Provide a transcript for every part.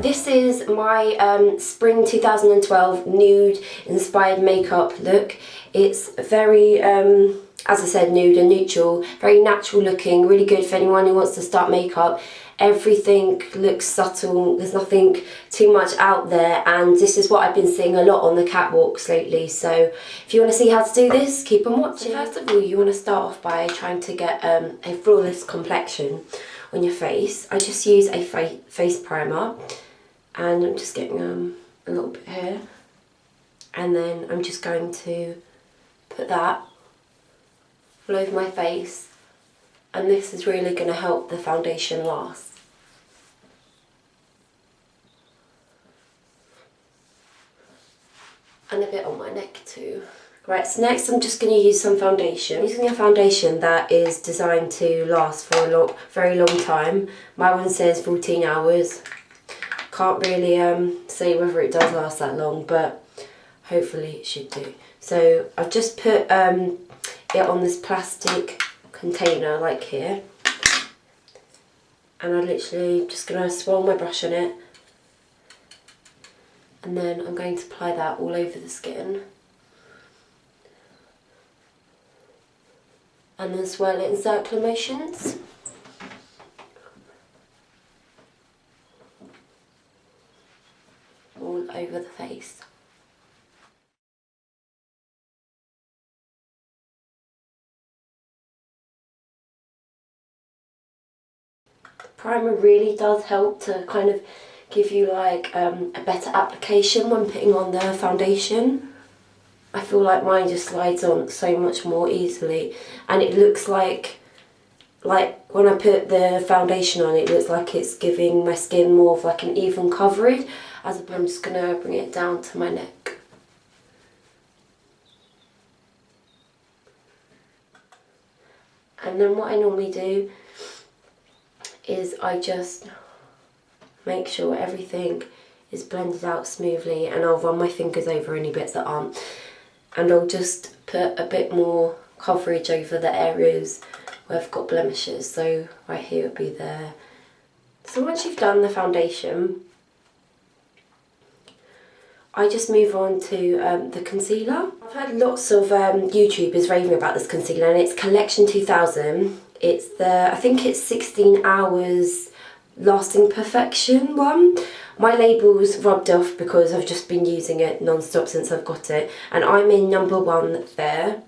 This is my spring 2012 nude inspired makeup look. It's very, as I said, nude and neutral, very natural looking, really good for anyone who wants to start makeup. Everything looks subtle, there's nothing too much out there, and this is what I've been seeing a lot on the catwalks lately. So if you want to see how to do this, keep on watching. First of all, you want to start off by trying to get a flawless complexion on your face. I just use a face primer, and I'm just getting a little bit here, and then I'm just going to put that all over my face, and this is really going to help the foundation last. And a bit on my neck too. Right, so next I'm just going to use some foundation. I'm using a foundation that is designed to last for a very long time. My one says 14 hours. Can't really say whether it does last that long, but hopefully it should do. So I've just put it on this plastic container like here, and I'm literally just going to swirl my brush on it, and then I'm going to apply that all over the skin, and then swirl it in circular motions. All over the face. The primer really does help to kind of give you like a better application when putting on the foundation. I feel like mine just slides on so much more easily, and it looks like when I put the foundation on, it looks like it's giving my skin more of like an even coverage. I'm just going to bring it down to my neck. And then what I normally do is I just make sure everything is blended out smoothly, and I'll run my fingers over any bits that aren't, and I'll just put a bit more coverage over the areas where I've got blemishes. So right here would be there. So once you've done the foundation, I just move on to the concealer. I've heard lots of YouTubers raving about this concealer, and it's Collection 2000. It's I think it's 16 hours lasting perfection one. My label's rubbed off because I've just been using it non-stop since I've got it, and I'm in number 1 there.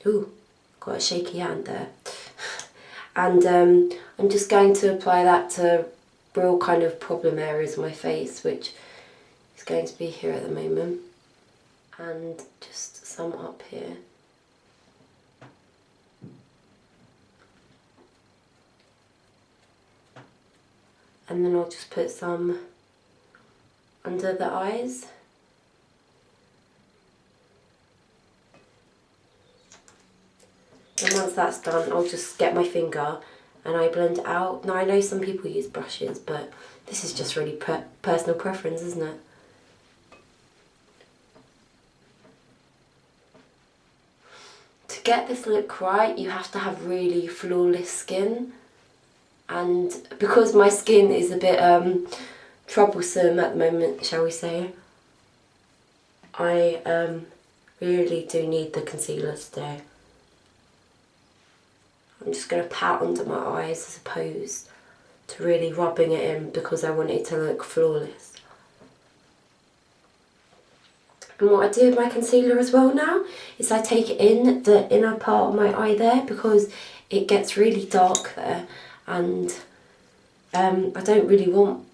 Ooh, got a shaky hand there. And I'm just going to apply that to real kind of problem areas of my face, which is going to be here at the moment, and just some up here. And then I'll just put some under the eyes. And once that's done, I'll just get my finger and I blend it out. Now I know some people use brushes, but this is just really personal preference, isn't it? To get this look right, you have to have really flawless skin. And because my skin is a bit troublesome at the moment, shall we say, I really do need the concealer today. I'm just going to pat under my eyes as opposed to really rubbing it in, because I want it to look flawless. And what I do with my concealer as well now is I take it in the inner part of my eye there, because it gets really dark there, and I don't really want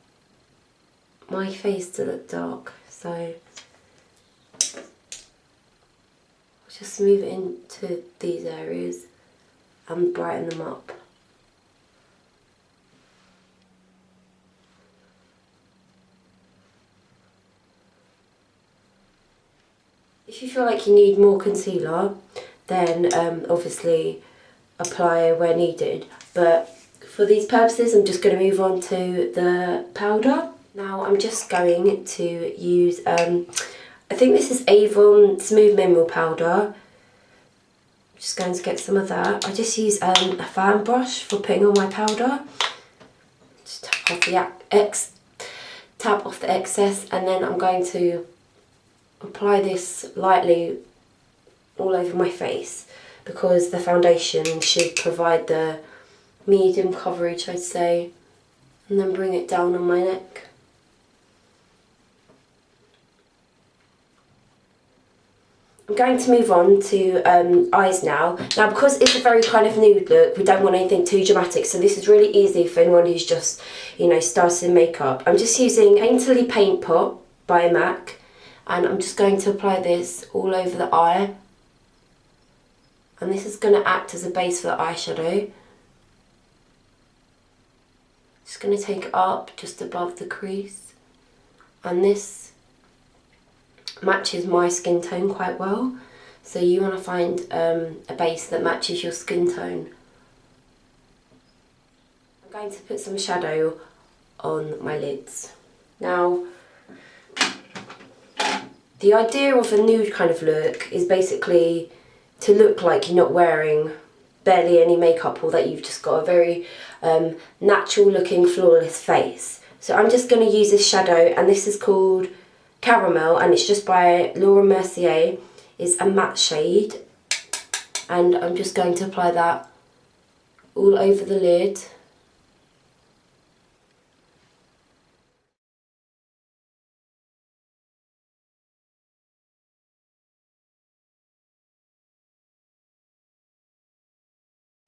my face to look dark, so I'll just move it into these areas and brighten them up. If you feel like you need more concealer, then obviously apply where needed, but for these purposes I'm just going to move on to the powder. Now I'm just going to use, I think this is Avon Smooth Mineral Powder. Just going to get some of that. I just use a fan brush for putting on my powder. Just tap off the excess, and then I'm going to apply this lightly all over my face, because the foundation should provide the medium coverage, I'd say, and then bring it down on my neck. I'm going to move on to eyes now. Now, because it's a very kind of nude look, we don't want anything too dramatic, so this is really easy for anyone who's just, you know, starting makeup. I'm just using Painterly Paint Pot by MAC, and I'm just going to apply this all over the eye. And this is going to act as a base for the eyeshadow. Just going to take it up just above the crease, and this matches my skin tone quite well, so you want to find a base that matches your skin tone. I'm going to put some shadow on my lids. Now, the idea of a nude kind of look is basically to look like you're not wearing barely any makeup, or that you've just got a very natural looking flawless face. So I'm just going to use this shadow, and this is called Caramel, and it's just by Laura Mercier. It's a matte shade, and I'm just going to apply that all over the lid.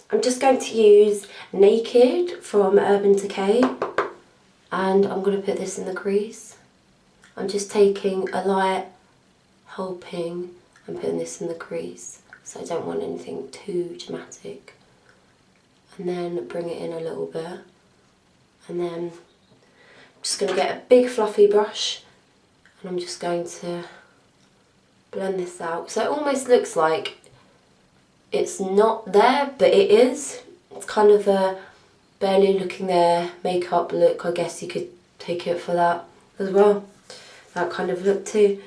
I'm just going to use Naked from Urban Decay, and I'm going to put this in the crease. I'm just taking a light helping and putting this in the crease, so I don't want anything too dramatic. And then bring it in a little bit, and then I'm just going to get a big fluffy brush, and I'm just going to blend this out. So it almost looks like it's not there, but it is. It's kind of a barely looking there makeup look. I guess you could take it for that as well. That kind of look too.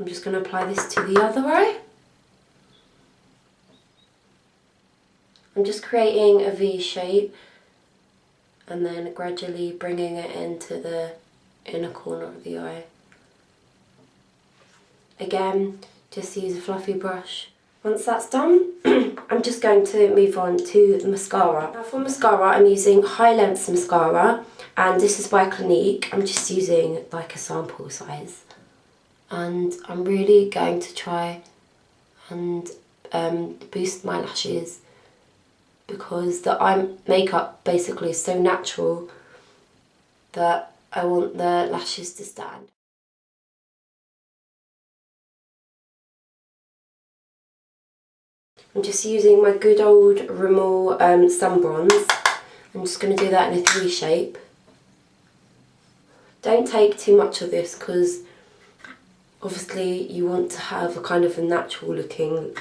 I'm just going to apply this to the other eye. I'm just creating a V shape, and then gradually bringing it into the inner corner of the eye. Again, just use a fluffy brush. Once that's done, I'm just going to move on to the mascara. Now for mascara, I'm using High Length mascara, and this is by Clinique. I'm just using like a sample size, and I'm really going to try and boost my lashes, because the eye makeup basically is so natural that I want the lashes to stand. I'm just using my good old Rimmel Sun Bronze. I'm just going to do that in a 3 shape. Don't take too much of this, because obviously you want to have a kind of a natural looking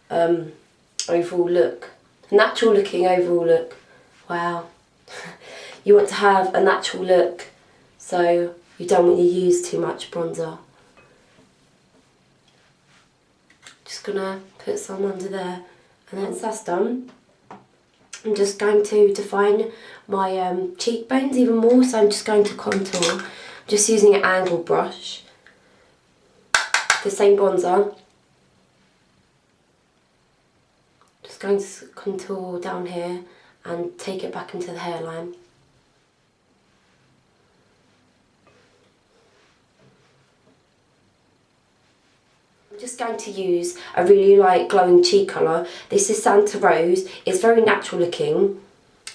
overall look. Natural looking overall look. Wow. You want to have a natural look, so you don't want to use too much bronzer. Just gonna put some under there, and once that's done, I'm just going to define my cheekbones even more, so I'm just going to contour. I'm just using an angled brush, the same bronzer. Just going to contour down here and take it back into the hairline. I'm just going to use a really light glowing cheek colour. This is Santa Rose. It's very natural looking.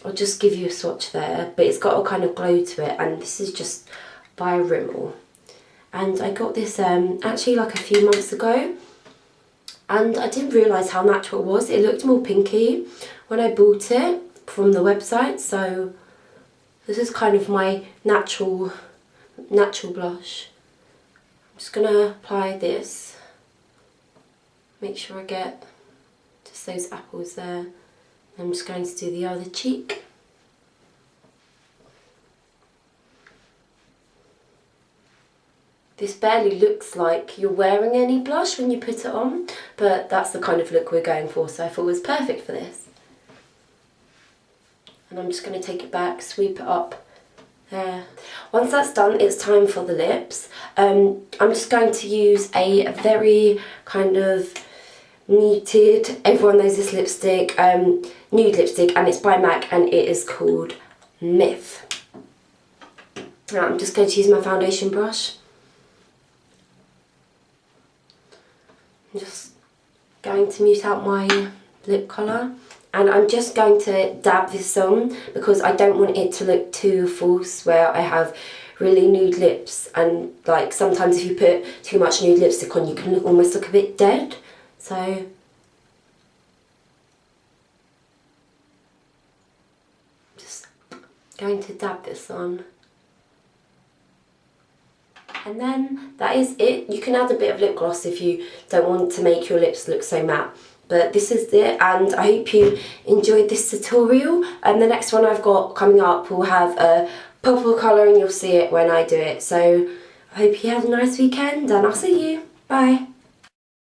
I'll just give you a swatch there, but it's got a kind of glow to it, and this is just by Rimmel. And I got this actually like a few months ago, and I didn't realise how natural it was. It looked more pinky when I bought it from the website, so this is kind of my natural blush. I'm just going to apply this. Make sure I get just those apples there. I'm just going to do the other cheek. this barely looks like you're wearing any blush when you put it on, but that's the kind of look we're going for, so I thought it was perfect for this. And I'm just going to take it back, sweep it up there. Once that's done, it's time for the lips. I'm just going to use a very kind of muted, everyone knows this lipstick, nude lipstick, and it's by MAC and it is called Myth. Now I'm just going to use my foundation brush. I'm just going to mute out my lip colour, and I'm just going to dab this on because I don't want it to look too false where I have really nude lips, and like sometimes if you put too much nude lipstick on you can almost look a bit dead. So just going to dab this on. And then that is it. You can add a bit of lip gloss if you don't want to make your lips look so matte. But this is it, and I hope you enjoyed this tutorial. And the next one I've got coming up will have a purple colour and you'll see it when I do it. So I hope you had a nice weekend and I'll see you. Bye.